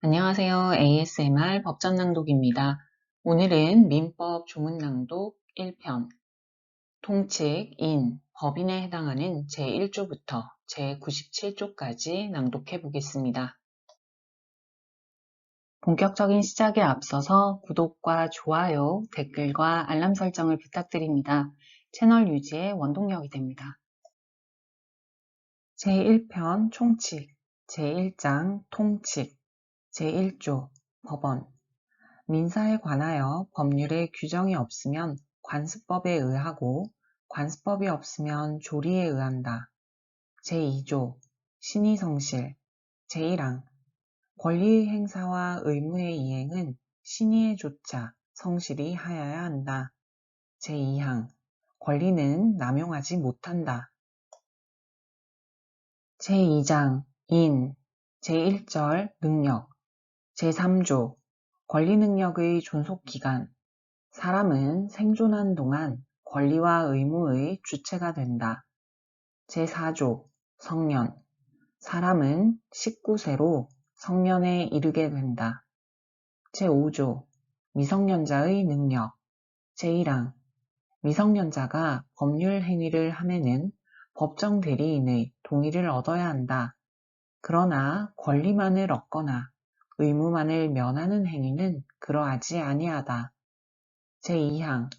안녕하세요. ASMR 법전낭독입니다. 오늘은 민법 조문낭독 1편, 통칙, 인, 법인에 해당하는 제1조부터 제97조까지 낭독해 보겠습니다. 본격적인 시작에 앞서서 구독과 좋아요, 댓글과 알람 설정을 부탁드립니다. 채널 유지에 원동력이 됩니다. 제1편 총칙, 제1장 통칙, 제1조 법원. 민사에 관하여 법률에 규정이 없으면 관습법에 의하고 관습법이 없으면 조리에 의한다. 제2조 신의성실 제1항 권리의 행사와 의무의 이행은 신의에 조차 성실히 하여야 한다. 제2항 권리는 남용하지 못한다. 제2장 인 제1절 능력 제3조 권리능력의 존속기간 사람은 생존한 동안 권리와 의무의 주체가 된다. 제4조 성년 사람은 19세로 성년에 이르게 된다. 제5조 미성년자의 능력 제1항 미성년자가 법률 행위를 함에는 법정 대리인의 동의를 얻어야 한다. 그러나 권리만을 얻거나 의무만을 면하는 행위는 그러하지 아니하다. 제2항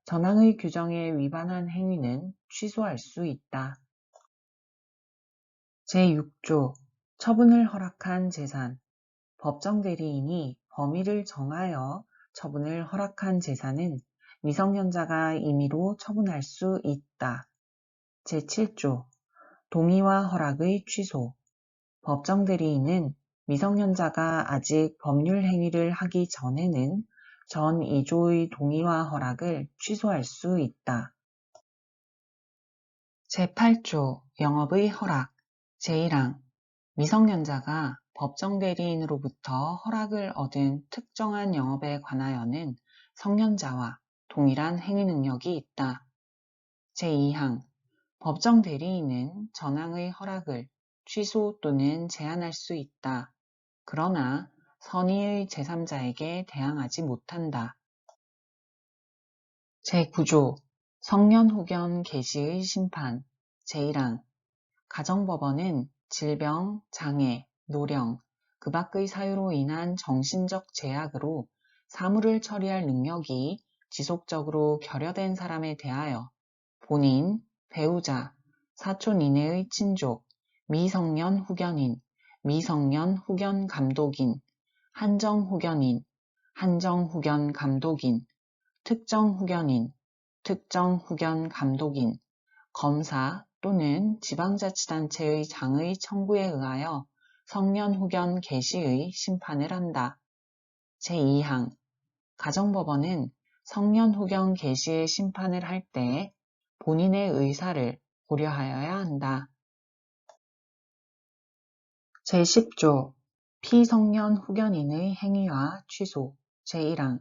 전항의 규정에 위반한 행위는 취소할 수 있다. 제6조 처분을 허락한 재산 법정 대리인이 범위를 정하여 처분을 허락한 재산은 미성년자가 임의로 처분할 수 있다. 제7조 동의와 허락의 취소 법정 대리인은 미성년자가 아직 법률 행위를 하기 전에는 전 2조의 동의와 허락을 취소할 수 있다. 제8조 영업의 허락 제1항 미성년자가 법정 대리인으로부터 허락을 얻은 특정한 영업에 관하여는 성년자와 동일한 행위 능력이 있다. 제2항 법정 대리인은 전항의 허락을 취소 또는 제한할 수 있다. 그러나 선의의 제3자에게 대항하지 못한다. 제9조 성년 후견 개시의 심판 제1항 가정법원은 질병, 장애, 노령, 그 밖의 사유로 인한 정신적 제약으로 사무를 처리할 능력이 지속적으로 결여된 사람에 대하여 본인, 배우자, 사촌 이내의 친족, 미성년 후견인, 미성년 후견 감독인, 한정 후견인, 한정 후견 감독인, 특정 후견인, 특정 후견 감독인, 검사 또는 지방자치단체의 장의 청구에 의하여 성년 후견 개시의 심판을 한다. 제2항 가정법원은 성년 후견 개시의 심판을 할 때 본인의 의사를 고려하여야 한다. 제10조 피성년 후견인의 행위와 취소 제1항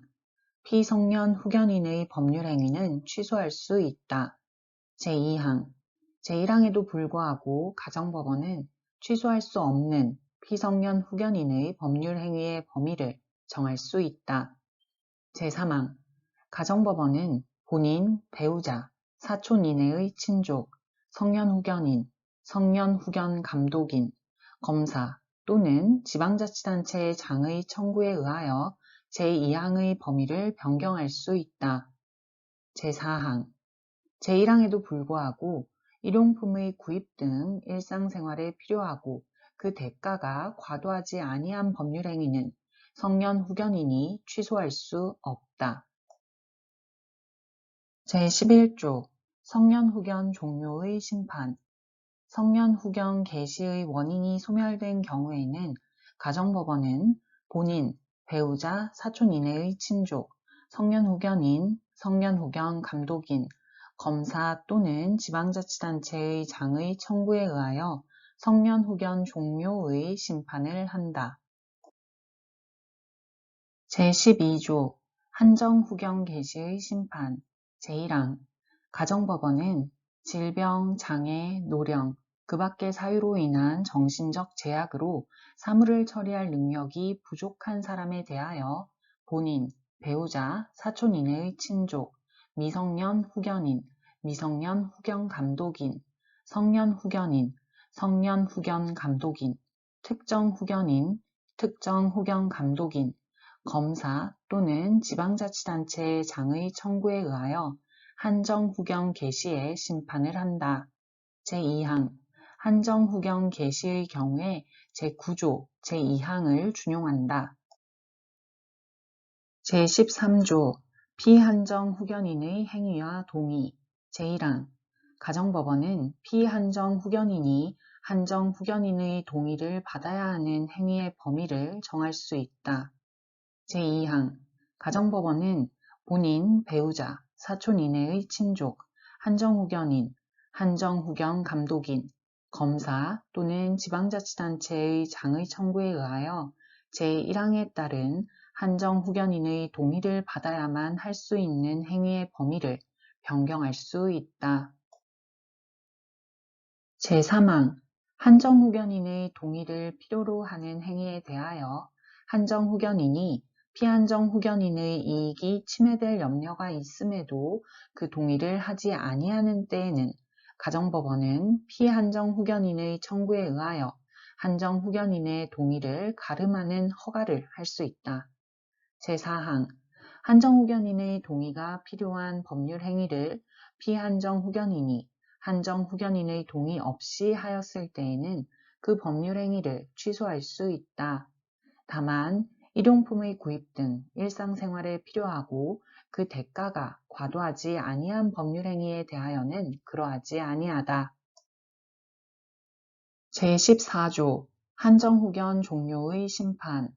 피성년 후견인의 법률 행위는 취소할 수 있다. 제2항 제1항에도 불구하고 가정법원은 취소할 수 없는 피성년 후견인의 법률 행위의 범위를 정할 수 있다. 제3항 가정법원은 본인, 배우자, 사촌 이내의 친족, 성년 후견인, 성년 후견 감독인, 검사 또는 지방자치단체의 장의 청구에 의하여 제2항의 범위를 변경할 수 있다. 제4항 제1항에도 불구하고 일용품의 구입 등 일상생활에 필요하고 그 대가가 과도하지 아니한 법률 행위는 성년 후견인이 취소할 수 없다. 제11조 성년 후견 종료의 심판 성년 후견 개시의 원인이 소멸된 경우에는 가정법원은 본인, 배우자, 사촌 이내의 친족, 성년 후견인, 성년 후견 감독인, 검사 또는 지방자치단체의 장의 청구에 의하여 성년 후견 종료의 심판을 한다. 제12조 한정 후견 개시의 심판 제1항 가정법원은 질병, 장애, 노령, 그 밖의 사유로 인한 정신적 제약으로 사물을 처리할 능력이 부족한 사람에 대하여 본인, 배우자, 사촌 이내의 친족, 미성년 후견인, 미성년 후견 감독인, 성년 후견인, 성년 후견 감독인, 특정 후견인, 특정 후견 감독인, 검사 또는 지방자치단체의 장의 청구에 의하여 한정 후견 개시의 심판을 한다. 제2항 한정 후견 개시의 경우에 제9조 제2항을 준용한다. 제13조 피한정 후견인의 행위와 동의 제1항 가정법원은 피한정 후견인이 한정 후견인의 동의를 받아야 하는 행위의 범위를 정할 수 있다. 제2항 가정법원은 본인, 배우자, 사촌 이내의 친족, 한정 후견인, 한정 후견 감독인, 검사 또는 지방자치단체의 장의 청구에 의하여 제1항에 따른 한정 후견인의 동의를 받아야만 할 수 있는 행위의 범위를 변경할 수 있다. 제3항 한정 후견인의 동의를 필요로 하는 행위에 대하여 한정 후견인이 피한정 후견인의 이익이 침해될 염려가 있음에도 그 동의를 하지 아니하는 때에는 가정법원은 피한정 후견인의 청구에 의하여 한정 후견인의 동의를 가름하는 허가를 할 수 있다. 제4항 한정 후견인의 동의가 필요한 법률 행위를 피한정 후견인이 한정 후견인의 동의 없이 하였을 때에는 그 법률 행위를 취소할 수 있다. 다만 일용품의 구입 등 일상생활에 필요하고 그 대가가 과도하지 아니한 법률 행위에 대하여는 그러하지 아니하다. 제14조 한정후견 종료의 심판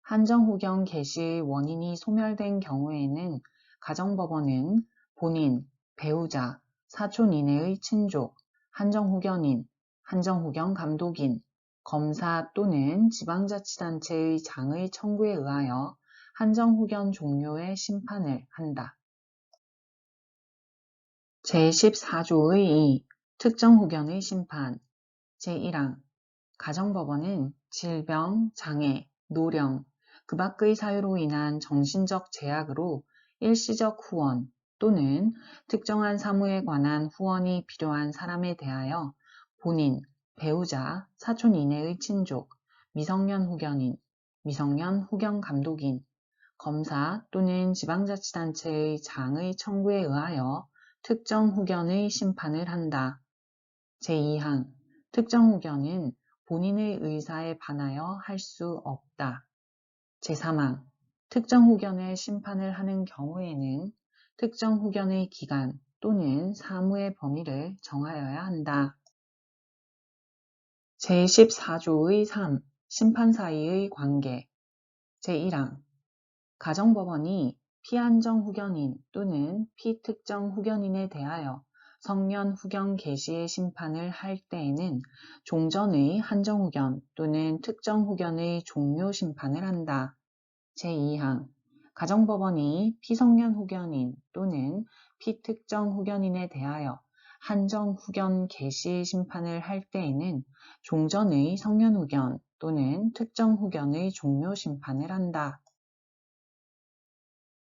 한정후견 개시의 원인이 소멸된 경우에는 가정법원은 본인, 배우자, 사촌 이내의 친족, 한정후견인, 한정후견 감독인, 검사 또는 지방자치단체의 장의 청구에 의하여 한정후견 종료의 심판을 한다. 제14조의 2. 특정후견의 심판 제1항 가정법원은 질병, 장애, 노령, 그 밖의 사유로 인한 정신적 제약으로 일시적 후원 또는 특정한 사무에 관한 후원이 필요한 사람에 대하여 본인, 배우자, 사촌 이내의 친족, 미성년 후견인, 미성년 후견 감독인, 검사 또는 지방자치단체의 장의 청구에 의하여 특정 후견의 심판을 한다. 제2항 특정 후견은 본인의 의사에 반하여 할 수 없다. 제3항 특정 후견의 심판을 하는 경우에는 특정 후견의 기간 또는 사무의 범위를 정하여야 한다. 제14조의 3. 심판 사이의 관계 제1항 가정법원이 피한정 후견인 또는 피특정 후견인에 대하여 성년 후견 개시의 심판을 할 때에는 종전의 한정 후견 또는 특정 후견의 종료 심판을 한다. 제2항 가정법원이 피성년 후견인 또는 피특정 후견인에 대하여 한정 후견 개시의 심판을 할 때에는 종전의 성년 후견 또는 특정 후견의 종료 심판을 한다.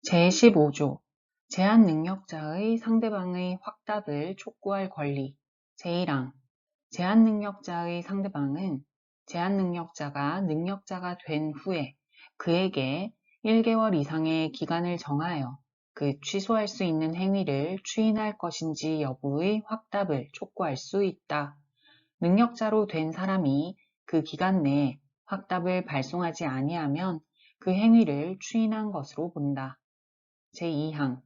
제15조 제한 능력자의 상대방의 확답을 촉구할 권리 제1항 제한 능력자의 상대방은 제한 능력자가 능력자가 된 후에 그에게 1개월 이상의 기간을 정하여 그 취소할 수 있는 행위를 추인할 것인지 여부의 확답을 촉구할 수 있다. 능력자로 된 사람이 그 기간 내에 확답을 발송하지 아니하면 그 행위를 추인한 것으로 본다. 제2항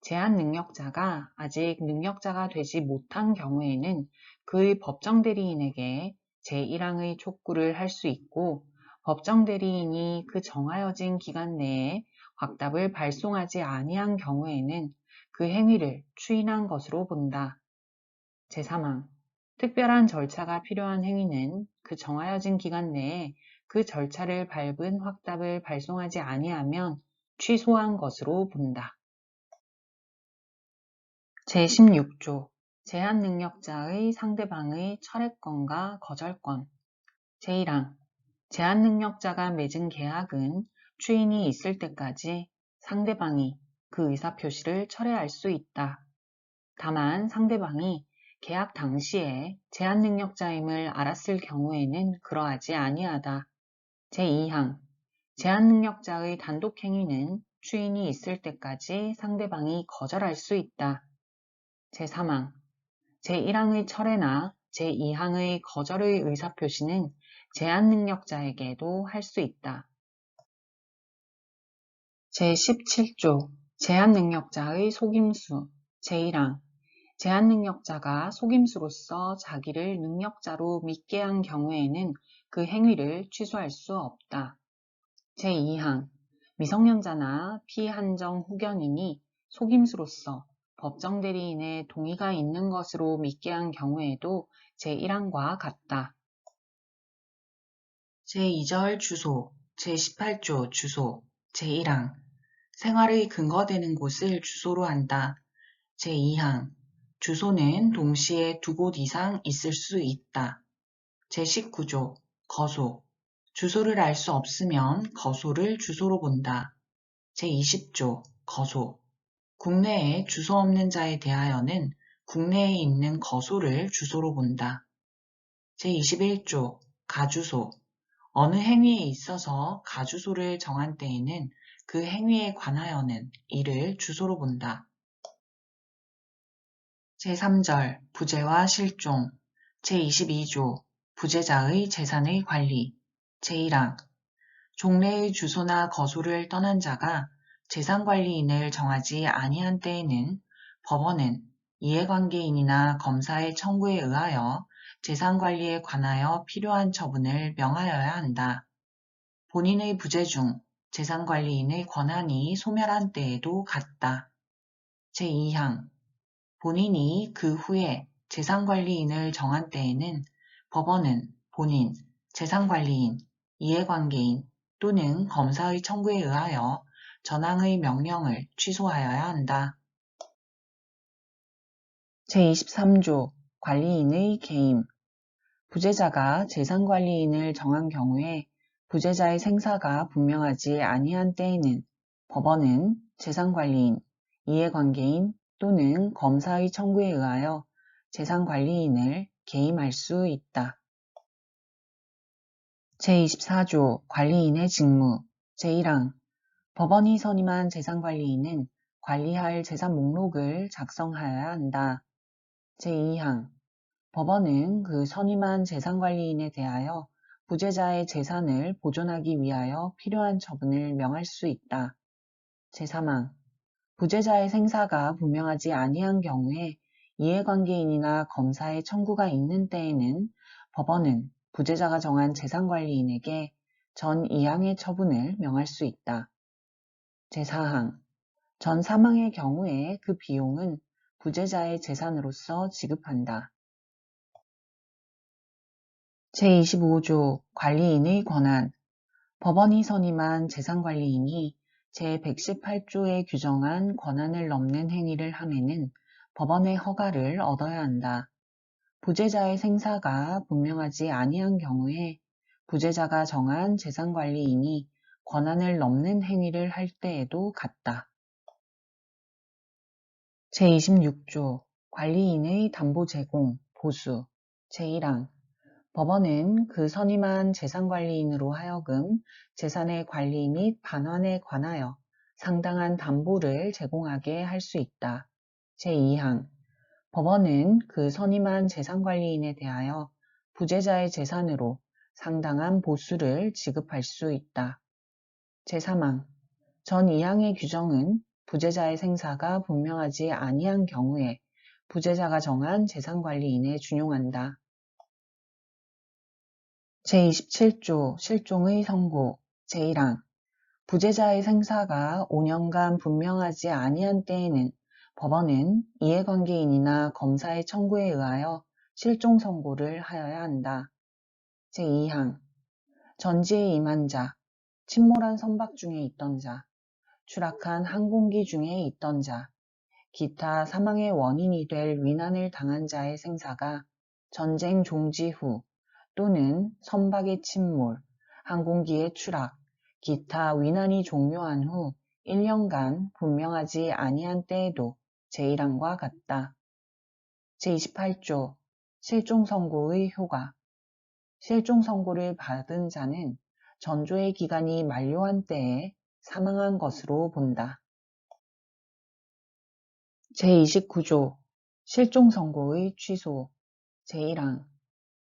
제한 능력자가 아직 능력자가 되지 못한 경우에는 그의 법정 대리인에게 제1항의 촉구를 할 수 있고 법정 대리인이 그 정하여진 기간 내에 확답을 발송하지 아니한 경우에는 그 행위를 추인한 것으로 본다. 제3항 특별한 절차가 필요한 행위는 그 정하여진 기간 내에 그 절차를 밟은 확답을 발송하지 아니하면 취소한 것으로 본다. 제16조 제한능력자의 상대방의 철회권과 거절권. 제1항 제한능력자가 맺은 계약은 추인이 있을 때까지 상대방이 그 의사표시를 철회할 수 있다. 다만 상대방이 계약 당시에 제한능력자임을 알았을 경우에는 그러하지 아니하다. 제2항 제한능력자의 단독행위는 추인이 있을 때까지 상대방이 거절할 수 있다. 제3항 제1항의 철회나 제2항의 거절의 의사표시는 제한능력자에게도 할 수 있다. 제17조 제한능력자의 속임수 제1항 제한능력자가 속임수로서 자기를 능력자로 믿게 한 경우에는 그 행위를 취소할 수 없다. 제2항 미성년자나 피한정 후견인이 속임수로서 법정 대리인의 동의가 있는 것으로 믿게 한 경우에도 제1항과 같다. 제2절 주소, 제18조 주소, 제1항 생활의 근거되는 곳을 주소로 한다. 제2항 주소는 동시에 두 곳 이상 있을 수 있다. 제19조 거소 주소를 알 수 없으면 거소를 주소로 본다. 제20조 거소 국내에 주소 없는 자에 대하여는 국내에 있는 거소를 주소로 본다. 제21조 가주소 어느 행위에 있어서 가주소를 정한 때에는 그 행위에 관하여는 이를 주소로 본다. 제3절 부재와 실종 제22조 부재자의 재산의 관리 제1항 종래의 주소나 거소를 떠난 자가 재산관리인을 정하지 아니한 때에는 법원은 이해관계인이나 검사의 청구에 의하여 재산관리에 관하여 필요한 처분을 명하여야 한다. 본인의 부재 중 재산관리인의 권한이 소멸한 때에도 같다. 제2항 본인이 그 후에 재산관리인을 정한 때에는 법원은 본인, 재산관리인, 이해관계인 또는 검사의 청구에 의하여 전항의 명령을 취소하여야 한다. 제23조 관리인의 개임 부재자가 재산관리인을 정한 경우에 부재자의 생사가 분명하지 아니한 때에는 법원은 재산관리인, 이해관계인 또는 검사의 청구에 의하여 재산관리인을 개임할 수 있다. 제24조 관리인의 직무 제1항 법원이 선임한 재산관리인은 관리할 재산 목록을 작성하여야 한다. 제2항 법원은 그 선임한 재산관리인에 대하여 부재자의 재산을 보존하기 위하여 필요한 처분을 명할 수 있다. 제3항 부재자의 생사가 분명하지 아니한 경우에 이해관계인이나 검사의 청구가 있는 때에는 법원은 부재자가 정한 재산관리인에게 전 2항의 처분을 명할 수 있다. 제4항 전 3항의 경우에 그 비용은 부재자의 재산으로서 지급한다. 제25조 관리인의 권한 법원이 선임한 재산관리인이 제118조에 규정한 권한을 넘는 행위를 함에는 법원의 허가를 얻어야 한다. 부재자의 생사가 분명하지 아니한 경우에 부재자가 정한 재산관리인이 권한을 넘는 행위를 할 때에도 같다. 제26조 관리인의 담보 제공, 보수 제1항 법원은 그 선임한 재산관리인으로 하여금 재산의 관리 및 반환에 관하여 상당한 담보를 제공하게 할 수 있다. 제2항 법원은 그 선임한 재산관리인에 대하여 부재자의 재산으로 상당한 보수를 지급할 수 있다. 제3항 전 2항의 규정은 부재자의 생사가 분명하지 아니한 경우에 부재자가 정한 재산관리인에 준용한다. 제27조 실종의 선고 제1항 부재자의 생사가 5년간 분명하지 아니한 때에는 법원은 이해관계인이나 검사의 청구에 의하여 실종 선고를 하여야 한다. 제2항 전지에 임한 자, 침몰한 선박 중에 있던 자, 추락한 항공기 중에 있던 자, 기타 사망의 원인이 될 위난을 당한 자의 생사가 전쟁 종지 후 또는 선박의 침몰, 항공기의 추락, 기타 위난이 종료한 후 1년간 분명하지 아니한 때에도 제1항과 같다. 제28조 실종선고의 효과 실종선고를 받은 자는 전조의 기간이 만료한 때에 사망한 것으로 본다. 제29조 실종선고의 취소 제1항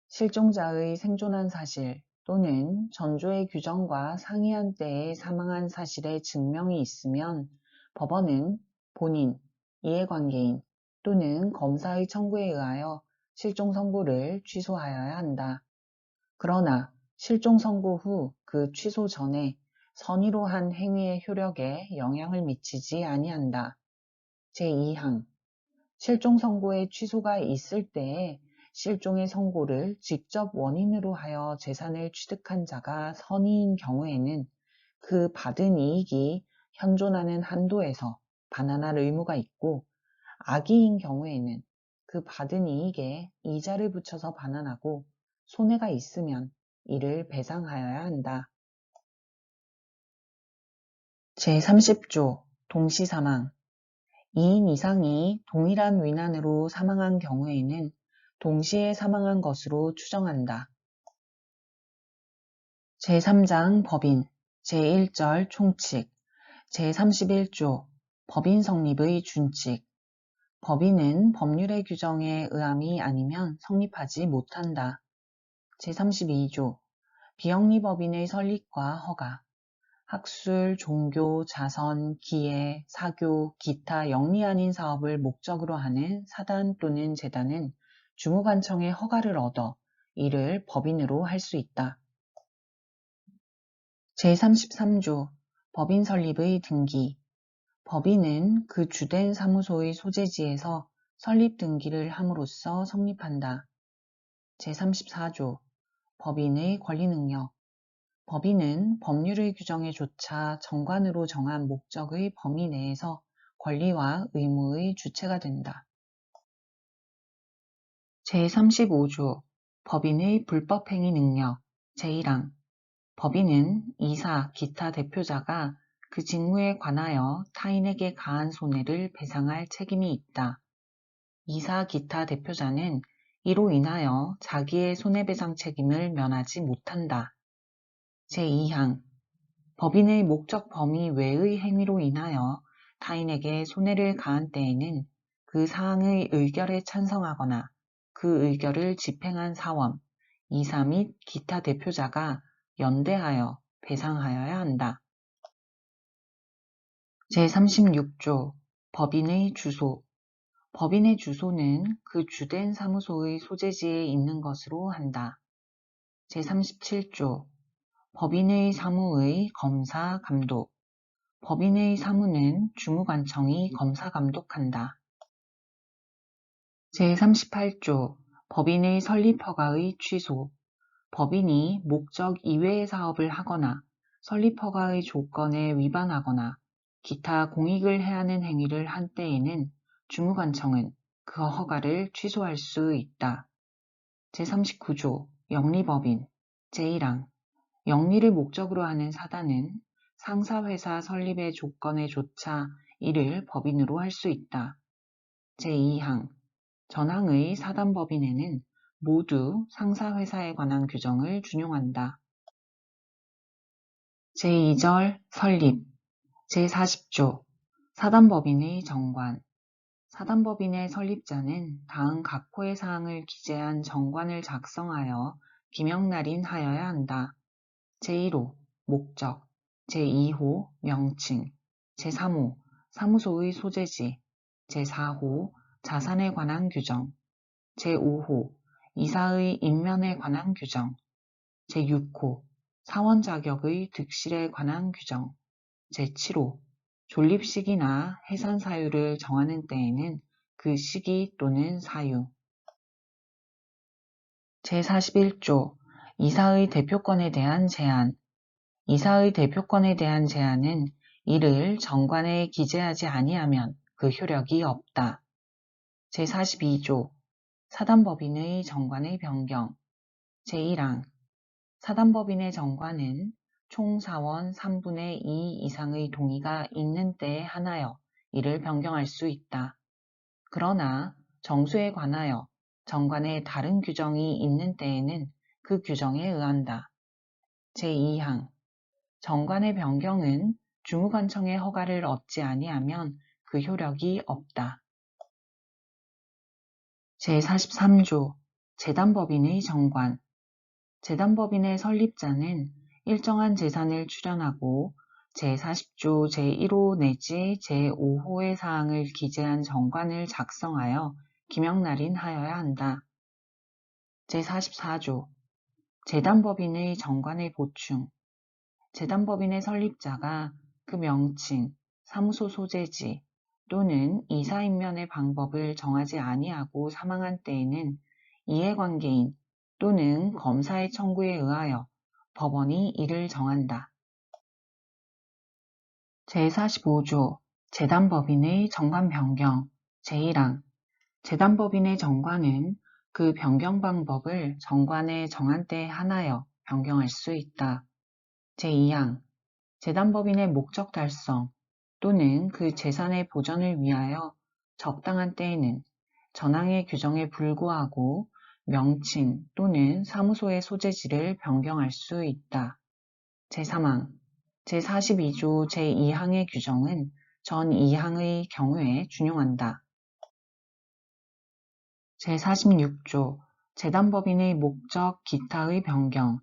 실종자의 생존한 사실 또는 전조의 규정과 상이한 때에 사망한 사실의 증명이 있으면 법원은 본인, 이해관계인 또는 검사의 청구에 의하여 실종선고를 취소하여야 한다. 그러나 실종선고 후 그 취소 전에 선의로 한 행위의 효력에 영향을 미치지 아니한다. 제2항 실종선고의 취소가 있을 때에 실종의 선고를 직접 원인으로 하여 재산을 취득한 자가 선의인 경우에는 그 받은 이익이 현존하는 한도에서 반환할 의무가 있고 악의인 경우에는 그 받은 이익에 이자를 붙여서 반환하고 손해가 있으면 이를 배상하여야 한다. 제30조 동시사망 2인 이상이 동일한 위난으로 사망한 경우에는 동시에 사망한 것으로 추정한다. 제3장 법인 제1절 총칙 제31조 법인 성립의 준칙 법인은 법률의 규정에 의함이 아니면 성립하지 못한다. 제32조 비영리법인의 설립과 허가 학술, 종교, 자선, 기회, 사교, 기타 영리 아닌 사업을 목적으로 하는 사단 또는 재단은 주무관청의 허가를 얻어 이를 법인으로 할 수 있다. 제33조 법인 설립의 등기 법인은 그 주된 사무소의 소재지에서 설립 등기를 함으로써 성립한다. 제34조 법인의 권리능력 법인은 법률의 규정에 조차 정관으로 정한 목적의 범위 내에서 권리와 의무의 주체가 된다. 제35조 법인의 불법행위 능력 제1항 법인은 이사, 기타 대표자가 그 직무에 관하여 타인에게 가한 손해를 배상할 책임이 있다. 이사, 기타 대표자는 이로 인하여 자기의 손해배상 책임을 면하지 못한다. 제2항 법인의 목적 범위 외의 행위로 인하여 타인에게 손해를 가한 때에는 그 사항의 의결에 찬성하거나 그 의결을 집행한 사원, 이사 및 기타 대표자가 연대하여 배상하여야 한다. 제36조 법인의 주소 법인의 주소는 그 주된 사무소의 소재지에 있는 것으로 한다. 제37조 법인의 사무의 검사, 감독 법인의 사무는 주무관청이 검사, 감독한다. 제38조 법인의 설립허가의 취소 법인이 목적 이외의 사업을 하거나 설립허가의 조건에 위반하거나 기타 공익을 해하는 행위를 한 때에는 주무관청은 그 허가를 취소할 수 있다. 제39조 영리법인 제1항 영리를 목적으로 하는 사단은 상사회사 설립의 조건에 조차 이를 법인으로 할 수 있다. 제2항 전항의 사단법인에는 모두 상사회사에 관한 규정을 준용한다. 제2절 설립 제40조 사단법인의 정관 사단법인의 설립자는 다음 각호의 사항을 기재한 정관을 작성하여 기명날인하여야 한다. 제1호 목적 제2호 명칭 제3호 사무소의 소재지 제4호 자산에 관한 규정 제5호 이사의 임면에 관한 규정 제6호 사원 자격의 득실에 관한 규정 제7호 존립 시기나 해산 사유를 정하는 때에는 그 시기 또는 사유 제41조 이사의 대표권에 대한 제한 이사의 대표권에 대한 제한은 이를 정관에 기재하지 아니하면 그 효력이 없다. 제42조 사단법인의 정관의 변경 제1항 사단법인의 정관은 총 사원 3분의 2 이상의 동의가 있는 때에 한하여 이를 변경할 수 있다. 그러나 정수에 관하여 정관에 다른 규정이 있는 때에는 그 규정에 의한다. 제2항 정관의 변경은 주무관청의 허가를 얻지 아니하면 그 효력이 없다. 제43조 재단법인의 정관 재단법인의 설립자는 일정한 재산을 출연하고 제40조 제1호 내지 제5호의 사항을 기재한 정관을 작성하여 기명날인하여야 한다. 제44조 재단법인의 정관의 보충 재단법인의 설립자가 그 명칭, 사무소 소재지 또는 이사임면의 방법을 정하지 아니하고 사망한 때에는 이해관계인 또는 검사의 청구에 의하여 법원이 이를 정한다. 제45조 재단법인의 정관 변경 제1항 재단법인의 정관은 그 변경 방법을 정관에 정한 때에 한하여 변경할 수 있다. 제2항 재단법인의 목적 달성 또는 그 재산의 보전을 위하여 적당한 때에는 전항의 규정에 불구하고 명칭 또는 사무소의 소재지를 변경할 수 있다. 제3항 제42조 제2항의 규정은 전 2항의 경우에 준용한다. 제46조 재단법인의 목적 기타의 변경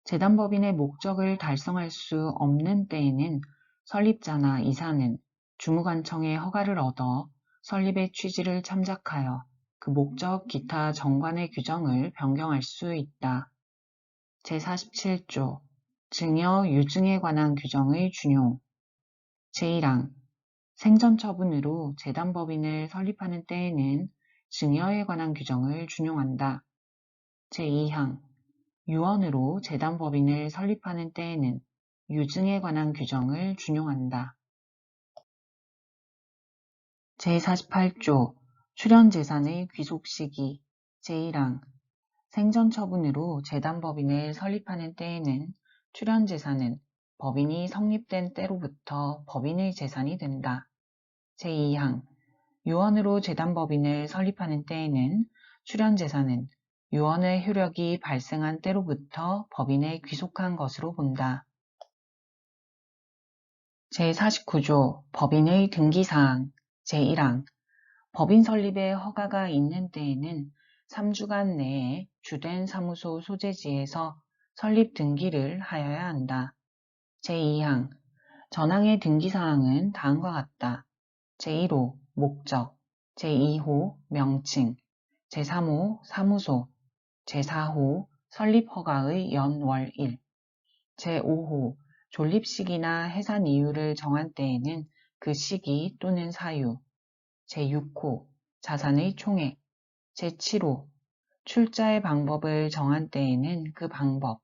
재단법인의 목적을 달성할 수 없는 때에는 설립자나 이사는 주무관청의 허가를 얻어 설립의 취지를 참작하여 그 목적 기타 정관의 규정을 변경할 수 있다. 제47조 증여 유증에 관한 규정의 준용 제1항 생전처분으로 재단법인을 설립하는 때에는 증여에 관한 규정을 준용한다. 제2항 유언으로 재단법인을 설립하는 때에는 유증에 관한 규정을 준용한다. 제48조 출연재산의 귀속시기 제1항 생전처분으로 재단법인을 설립하는 때에는 출연재산은 법인이 성립된 때로부터 법인의 재산이 된다. 제2항 유언으로 재단법인을 설립하는 때에는 출연재산은 유언의 효력이 발생한 때로부터 법인에 귀속한 것으로 본다. 제49조 법인의 등기사항 제1항 법인 설립에 허가가 있는 때에는 3주간 내에 주된 사무소 소재지에서 설립 등기를 하여야 한다. 제2항 전항의 등기사항은 다음과 같다. 제1호 목적, 제2호 명칭, 제3호 사무소, 제4호 설립허가의 연월일, 제5호 존립시기나 해산 이유를 정한 때에는 그 시기 또는 사유, 제6호 자산의 총액, 제7호 출자의 방법을 정한 때에는 그 방법,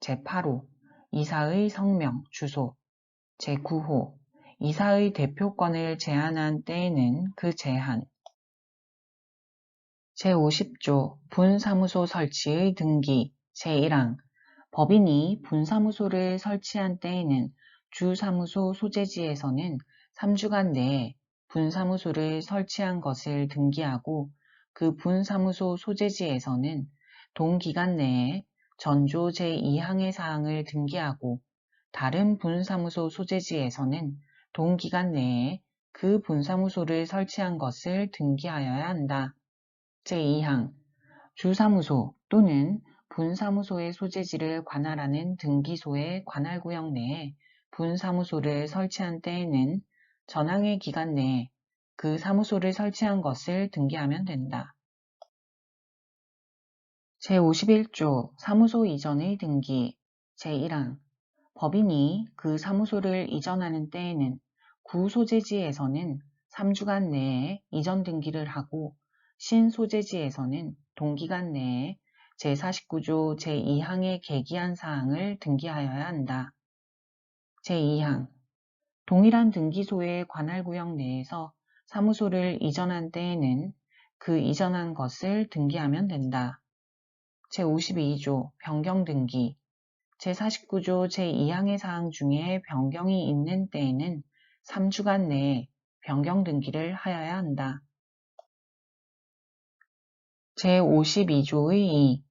제8호 이사의 성명, 주소, 제9호 이사의 대표권을 제한한 때에는 그 제한, 제50조 분사무소 설치의 등기 제1항 법인이 분사무소를 설치한 때에는 주사무소 소재지에서는 3주간 내에 분사무소를 설치한 것을 등기하고 그 분사무소 소재지에서는 동기간 내에 전조 제2항의 사항을 등기하고 다른 분사무소 소재지에서는 동기간 내에 그 분사무소를 설치한 것을 등기하여야 한다. 제2항 주사무소 또는 분사무소의 소재지를 관할하는 등기소의 관할구역 내에 분사무소를 설치한 때에는 전항의 기간 내에 그 사무소를 설치한 것을 등기하면 된다. 제51조 사무소 이전의 등기 제1항 법인이 그 사무소를 이전하는 때에는 구소재지에서는 3주간 내에 이전 등기를 하고 신소재지에서는 동기간 내에 제49조 제2항에 계기한 사항을 등기하여야 한다. 제2항 동일한 등기소의 관할구역 내에서 사무소를 이전한 때에는 그 이전한 것을 등기하면 된다. 제52조 변경 등기 제49조 제2항의 사항 중에 변경이 있는 때에는 3주간 내에 변경 등기를 하여야 한다. 제52조의 2.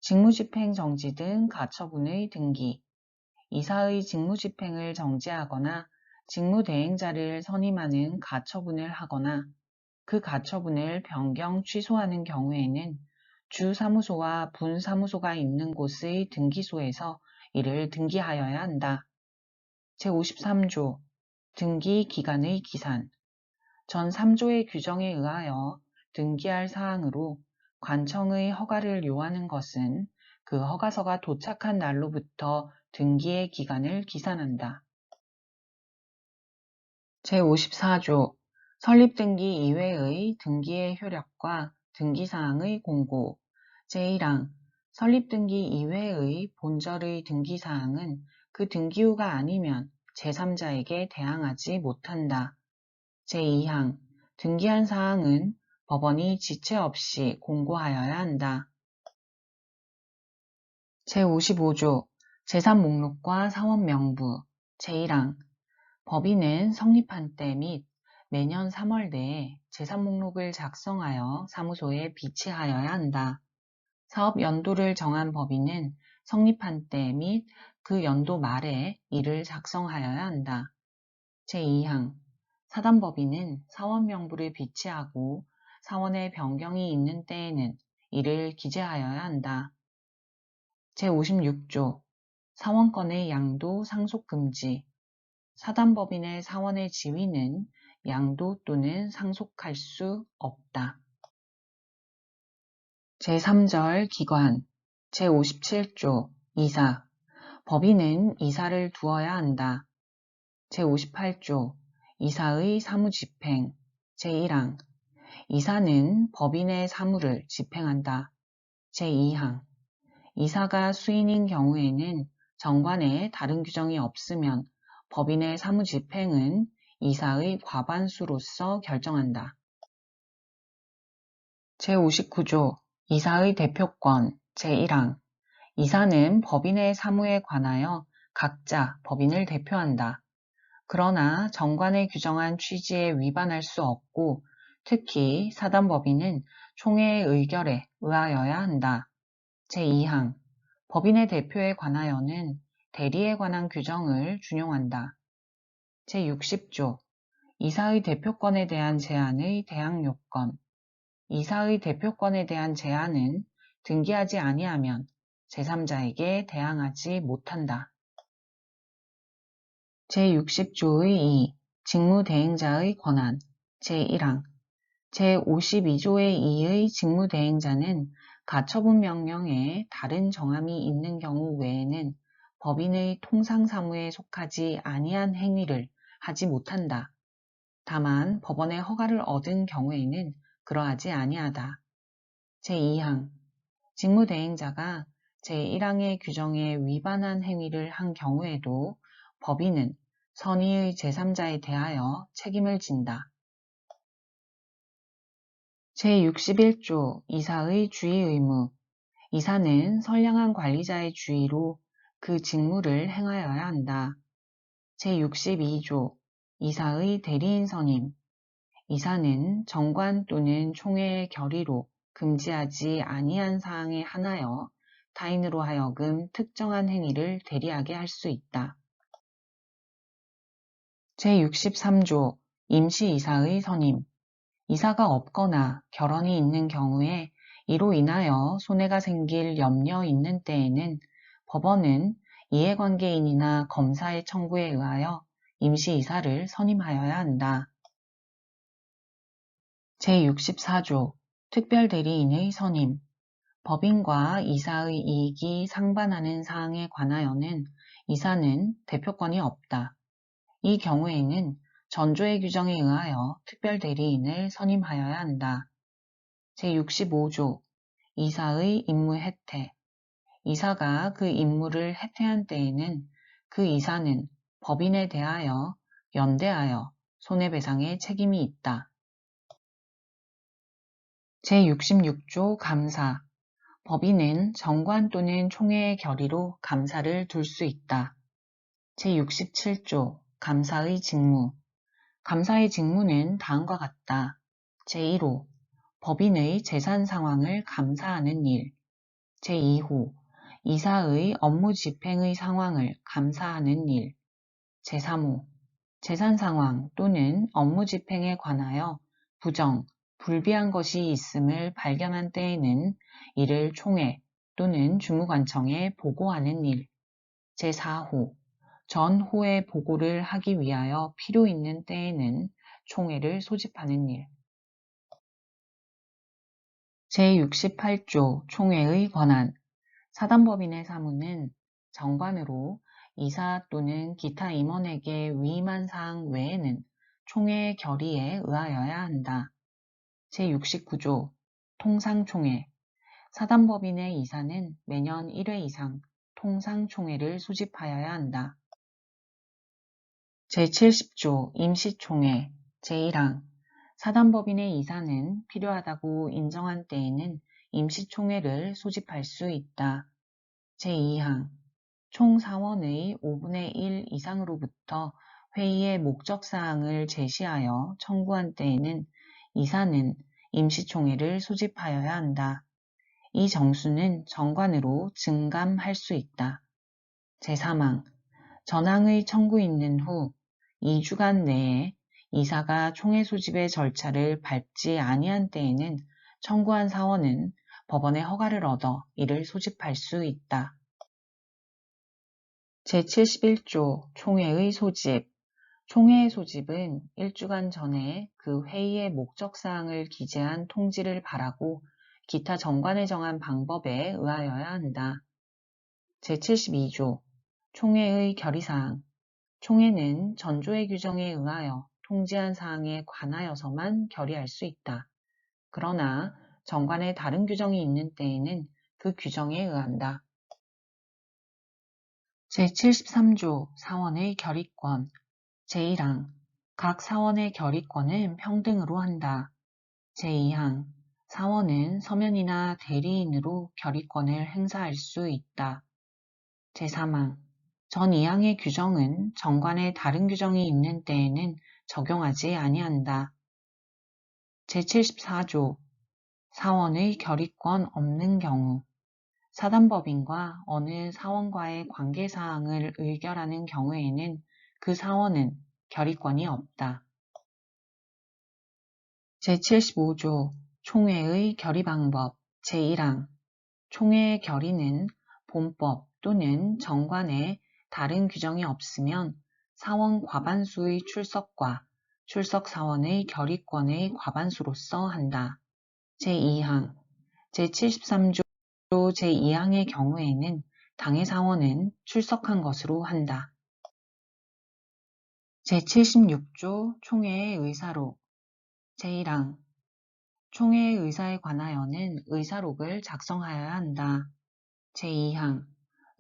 직무집행 정지 등 가처분의 등기 이사의 직무집행을 정지하거나 직무대행자를 선임하는 가처분을 하거나 그 가처분을 변경, 취소하는 경우에는 주 사무소와 분 사무소가 있는 곳의 등기소에서 이를 등기하여야 한다. 제53조 등기 기간의 기산 전 3조의 규정에 의하여 등기할 사항으로 관청의 허가를 요하는 것은 그 허가서가 도착한 날로부터 등기의 기간을 기산한다. 제54조 설립등기 이외의 등기의 효력과 등기사항의 공고 제1항 설립등기 이외의 본절의 등기사항은 그 등기후가 아니면 제3자에게 대항하지 못한다. 제2항 등기한 사항은 법원이 지체 없이 공고하여야 한다. 제55조 재산목록과 사원명부 제1항 법인은 성립한 때 및 매년 3월 내에 재산목록을 작성하여 사무소에 비치하여야 한다. 사업 연도를 정한 법인은 성립한 때 및 그 연도 말에 이를 작성하여야 한다. 제2항 사단법인은 사원명부를 비치하고 사원의 변경이 있는 때에는 이를 기재하여야 한다. 제56조 사원권의 양도 상속 금지 사단법인의 사원의 지위는 양도 또는 상속할 수 없다. 제3절 기관 제57조 이사 법인은 이사를 두어야 한다. 제58조 이사의 사무집행 제1항 이사는 법인의 사무를 집행한다. 제2항 이사가 수인인 경우에는 정관에 다른 규정이 없으면 법인의 사무집행은 이사의 과반수로서 결정한다. 제59조 이사의 대표권 제1항 이사는 법인의 사무에 관하여 각자 법인을 대표한다. 그러나 정관에 규정한 취지에 위반할 수 없고 특히 사단법인은 총회의 의결에 의하여야 한다. 제2항 법인의 대표에 관하여는 대리에 관한 규정을 준용한다. 제60조 이사의 대표권에 대한 제한의 대항요건 이사의 대표권에 대한 제한은 등기하지 아니하면 제3자에게 대항하지 못한다. 제60조의 2. 직무대행자의 권한 제1항 제52조의 2의 직무대행자는 가처분 명령에 다른 정함이 있는 경우 외에는 법인의 통상사무에 속하지 아니한 행위를 하지 못한다. 다만 법원의 허가를 얻은 경우에는 그러하지 아니하다. 제2항 직무대행자가 제1항의 규정에 위반한 행위를 한 경우에도 법인은 선의의 제3자에 대하여 책임을 진다. 제61조 이사의 주의 의무 이사는 선량한 관리자의 주의로 그 직무를 행하여야 한다. 제62조 이사의 대리인 선임 이사는 정관 또는 총회의 결의로 금지하지 아니한 사항에 한하여 타인으로 하여금 특정한 행위를 대리하게 할 수 있다. 제63조 임시이사의 선임 이사가 없거나 결혼이 있는 경우에 이로 인하여 손해가 생길 염려 있는 때에는 법원은 이해관계인이나 검사의 청구에 의하여 임시이사를 선임하여야 한다. 제64조 특별대리인의 선임 법인과 이사의 이익이 상반하는 사항에 관하여는 이사는 대표권이 없다. 이 경우에는 전조의 규정에 의하여 특별대리인을 선임하여야 한다. 제65조 이사의 임무 해태 이사가 그 임무를 해태한 때에는 그 이사는 법인에 대하여 연대하여 손해배상의 책임이 있다. 제66조 감사. 법인은 정관 또는 총회의 결의로 감사를 둘 수 있다. 제67조 감사의 직무. 감사의 직무는 다음과 같다. 제1호 법인의 재산 상황을 감사하는 일. 제2호 이사의 업무 집행의 상황을 감사하는 일. 제3호 재산 상황 또는 업무 집행에 관하여 부정, 불비한 것이 있음을 발견한 때에는 이를 총회 또는 주무관청에 보고하는 일. 제4호 전호의 보고를 하기 위하여 필요 있는 때에는 총회를 소집하는 일. 제68조 총회의 권한. 사단법인의 사무는 정관으로 이사 또는 기타 임원에게 위임한 사항 외에는 총회의 결의에 의하여야 한다. 제69조 통상총회. 사단법인의 이사는 매년 1회 이상 통상총회를 소집하여야 한다. 제70조 임시총회. 제1항 사단법인의 이사는 필요하다고 인정한 때에는 임시총회를 소집할 수 있다. 제2항 총 사원의 5분의 1 이상으로부터 회의의 목적사항을 제시하여 청구한 때에는 이사는 임시총회를 소집하여야 한다. 이 정수는 정관으로 증감할 수 있다. 제3항 전항의 청구 있는 후 2주간 내에 이사가 총회 소집의 절차를 밟지 아니한 때에는 청구한 사원은 법원의 허가를 얻어 이를 소집할 수 있다. 제71조 총회의 소집. 총회의 소집은 1주간 전에 그 회의의 목적사항을 기재한 통지를 발하고 기타 정관에 정한 방법에 의하여야 한다. 제72조 총회의 결의사항. 총회는 전조의 규정에 의하여 통지한 사항에 관하여서만 결의할 수 있다. 그러나 정관에 다른 규정이 있는 때에는 그 규정에 의한다. 제73조 사원의 결의권. 제1항 각 사원의 결의권은 평등으로 한다. 제2항 사원은 서면이나 대리인으로 결의권을 행사할 수 있다. 제3항 전 2항의 규정은 정관에 다른 규정이 있는 때에는 적용하지 아니한다. 제74조 사원의 결의권 없는 경우. 사단법인과 어느 사원과의 관계사항을 의결하는 경우에는 그 사원은 결의권이 없다. 제75조 총회의 결의 방법. 제1항 총회의 결의는 본법 또는 정관에 다른 규정이 없으면 사원 과반수의 출석과 출석 사원의 결의권의 과반수로서 한다. 제2항 제73조 제2항의 경우에는 당의 사원은 출석한 것으로 한다. 제76조 총회의 의사록. 제1항 총회의 의사에 관하여는 의사록을 작성하여야 한다. 제2항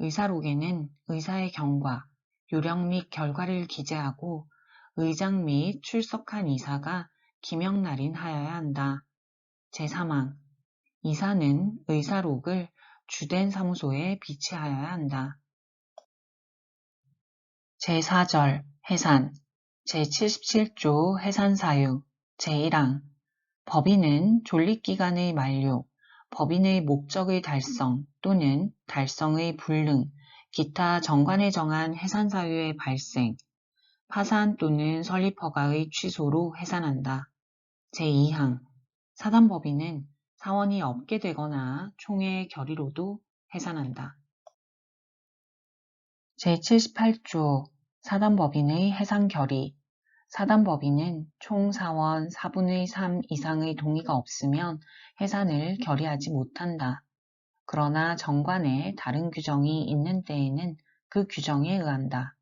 의사록에는 의사의 경과, 요령 및 결과를 기재하고 의장 및 출석한 이사가 기명날인하여야 한다. 제3항 이사는 의사록을 주된 사무소에 비치하여야 한다. 제4절 해산. 제77조 해산사유. 제1항 법인은 존립기간의 만료, 법인의 목적의 달성 또는 달성의 불능, 기타 정관에 정한 해산사유의 발생, 파산 또는 설립허가의 취소로 해산한다. 제2항 사단법인은 사원이 없게 되거나 총회의 결의로도 해산한다. 제78조 사단법인의 해산결의. 사단법인은 총 사원 4분의 3 이상의 동의가 없으면 해산을 결의하지 못한다. 그러나 정관에 다른 규정이 있는 때에는 그 규정에 의한다.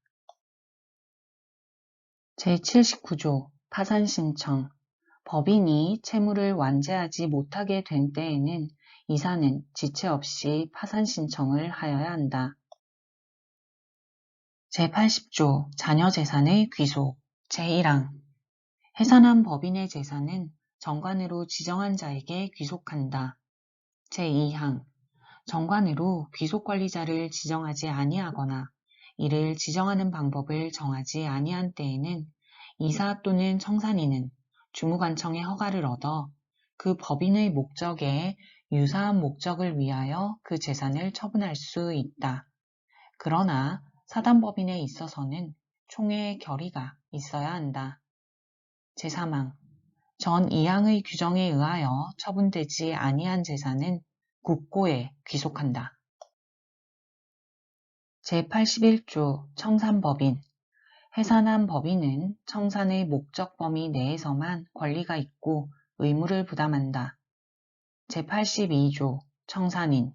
제79조 파산신청. 법인이 채무를 완제하지 못하게 된 때에는 이사는 지체 없이 파산신청을 하여야 한다. 제80조 자녀재산의 귀속. 제1항 해산한 법인의 재산은 정관으로 지정한 자에게 귀속한다. 제2항 정관으로 귀속관리자를 지정하지 아니하거나 이를 지정하는 방법을 정하지 아니한 때에는 이사 또는 청산인은 주무관청의 허가를 얻어 그 법인의 목적에 유사한 목적을 위하여 그 재산을 처분할 수 있다. 그러나 사단법인에 있어서는 총회의 결의가 있어야 한다. 제3항 전 2항의 규정에 의하여 처분되지 아니한 재산은 국고에 귀속한다. 제81조 청산법인 해산한 법인은 청산의 목적 범위 내에서만 권리가 있고 의무를 부담한다. 제82조 청산인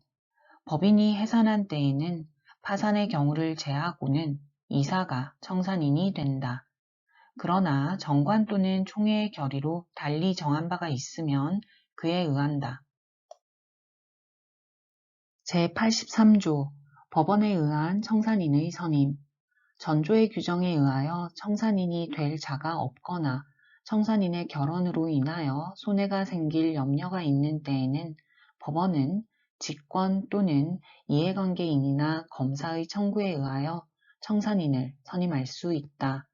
법인이 해산한 때에는 파산의 경우를 제하고는 이사가 청산인이 된다. 그러나 정관 또는 총회의 결의로 달리 정한 바가 있으면 그에 의한다. 제83조 법원에 의한 청산인의 선임 전조의 규정에 의하여 청산인이 될 자가 없거나 청산인의 결혼으로 인하여 손해가 생길 염려가 있는 때에는 법원은 직권 또는 이해관계인이나 검사의 청구에 의하여 청산인을 선임할 수 있다.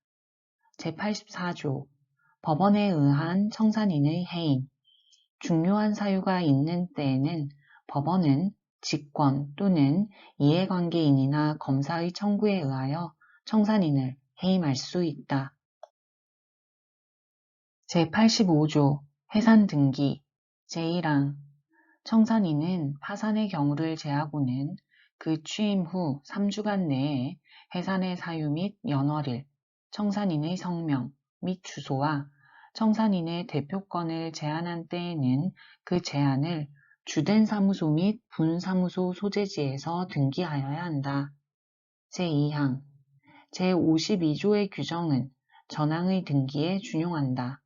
제84조 법원에 의한 청산인의 해임 중요한 사유가 있는 때에는 법원은 직권 또는 이해관계인이나 검사의 청구에 의하여 청산인을 해임할 수 있다. 제85조 해산등기 제1항 청산인은 파산의 경우를 제하고는 그 취임 후 3주간 내에 해산의 사유 및 연월일, 청산인의 성명 및 주소와 청산인의 대표권을 제한한 때에는 그 제한을 주된 사무소 및 분사무소 소재지에서 등기하여야 한다. 제2항 제52조의 규정은 전항의 등기에 준용한다.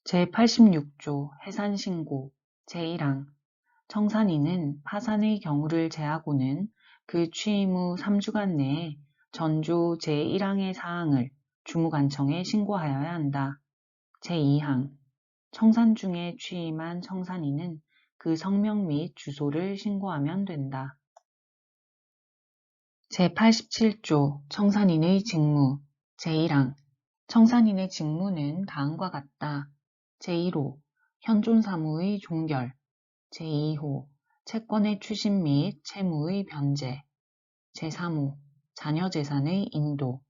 제86조 해산신고 제1항 청산인은 파산의 경우를 제하고는 그 취임 후 3주간 내에 전조 제1항의 사항을 주무관청에 신고하여야 한다. 제2항 청산 중에 취임한 청산인은 그 성명 및 주소를 신고하면 된다. 제87조 청산인의 직무 제1항 청산인의 직무는 다음과 같다. 제1호 현존사무의 종결 제2호 채권의 추심 및 채무의 변제 제3호 자녀재산의 인도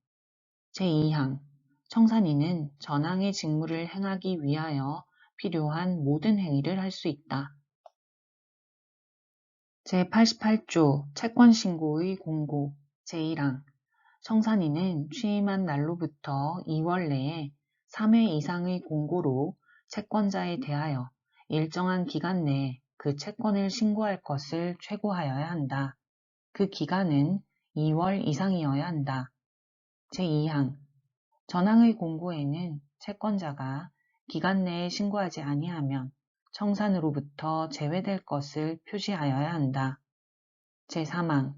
제2항 청산인은 전항의 직무를 행하기 위하여 필요한 모든 행위를 할 수 있다. 제88조 채권신고의 공고 제1항 청산인은 취임한 날로부터 2월 내에 3회 이상의 공고로 채권자에 대하여 일정한 기간 내에 그 채권을 신고할 것을 최고하여야 한다. 그 기간은 2월 이상이어야 한다. 제2항 전항의 공고에는 채권자가 기간 내에 신고하지 아니하면 청산으로부터 제외될 것을 표시하여야 한다. 제3항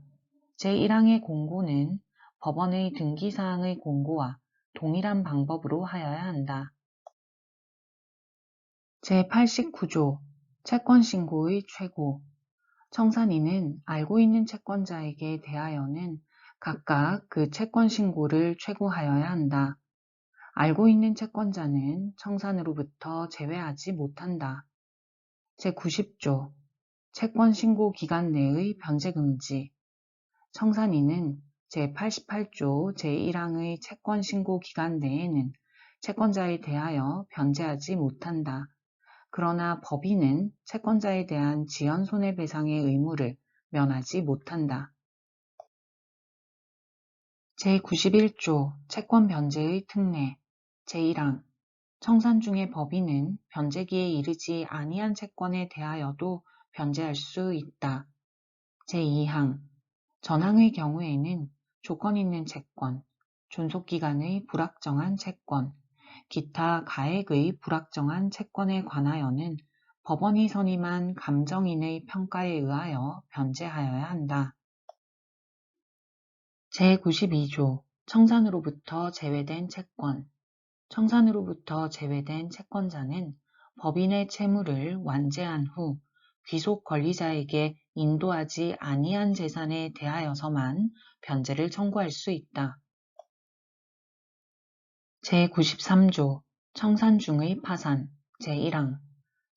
제1항의 공고는 법원의 등기사항의 공고와 동일한 방법으로 하여야 한다. 제89조 채권신고의 최고 청산인은 알고 있는 채권자에게 대하여는 각각 그 채권신고를 최고하여야 한다. 알고 있는 채권자는 청산으로부터 제외하지 못한다. 제90조 채권신고 기간 내의 변제금지 청산인은 제88조 제1항의 채권신고 기간 내에는 채권자에 대하여 변제하지 못한다. 그러나 법인은 채권자에 대한 지연손해배상의 의무를 면하지 못한다. 제91조 채권변제의 특례 제1항 청산 중에 법인은 변제기에 이르지 아니한 채권에 대하여도 변제할 수 있다. 제2항 전항의 경우에는 조건 있는 채권, 존속기간의 불확정한 채권, 기타 가액의 불확정한 채권에 관하여는 법원이 선임한 감정인의 평가에 의하여 변제하여야 한다. 제92조 청산으로부터 제외된 채권 청산으로부터 제외된 채권자는 법인의 채무를 완제한 후 귀속 권리자에게 인도하지 아니한 재산에 대하여서만 변제를 청구할 수 있다. 제93조 청산중의 파산 제1항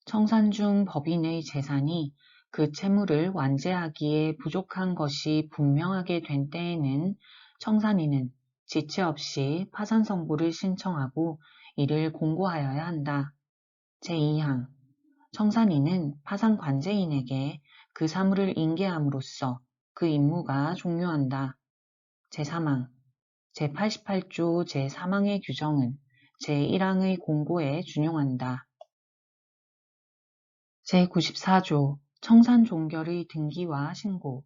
청산중 법인의 재산이 그 채무를 완제하기에 부족한 것이 분명하게 된 때에는 청산인은 지체 없이 파산 선고를 신청하고 이를 공고하여야 한다. 제2항 청산인은 파산 관제인에게 그 사물을 인계함으로써 그 임무가 종료한다. 제3항 제88조 제3항의 규정은 제1항의 공고에 준용한다. 제94조 청산 종결의 등기와 신고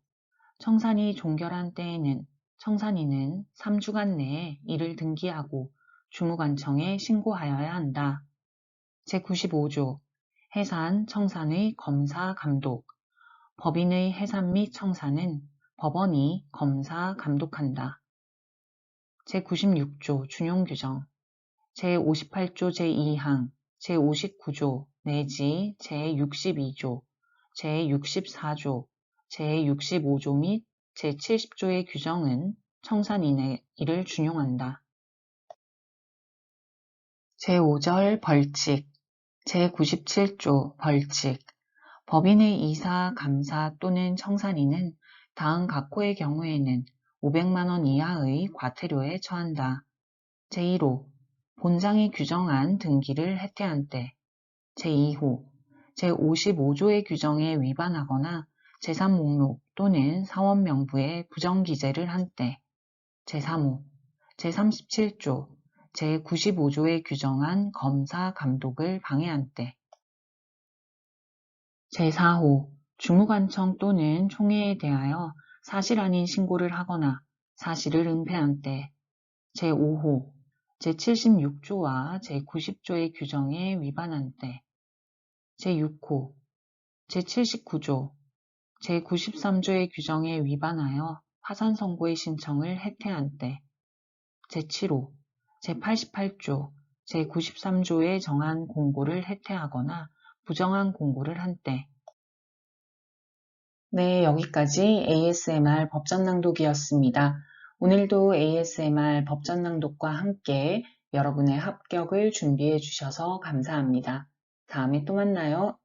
청산이 종결한 때에는 청산인은 3주간 내에 이를 등기하고 주무관청에 신고하여야 한다. 제95조 해산, 청산의 검사, 감독 법인의 해산 및 청산은 법원이 검사, 감독한다. 제96조 준용규정 제58조 제2항, 제59조 내지 제62조, 제64조, 제65조 및 제70조의 규정은 청산인의 이를 준용한다. 제5절 벌칙 제97조 벌칙 법인의 이사, 감사 또는 청산인은 다음 각호의 경우에는 500만원 이하의 과태료에 처한다. 제1호 본장이 규정한 등기를 해태한 때 제2호 제55조의 규정에 위반하거나 제3목록 또는 사원명부에 부정기재를 한 때 제3호 제37조 제95조에 규정한 검사, 감독을 방해한 때 제4호 주무관청 또는 총회에 대하여 사실 아닌 신고를 하거나 사실을 은폐한 때 제5호 제76조와 제90조의 규정에 위반한 때 제6호 제79조 제93조의 규정에 위반하여 파산 선고의 신청을 해태한 때 제7호 제88조 제93조에 정한 공고를 해태하거나 부정한 공고를 한 때. 네, 여기까지 ASMR 법전 낭독이었습니다. 오늘도 ASMR 법전 낭독과 함께 여러분의 합격을 준비해 주셔서 감사합니다. 다음에 또 만나요.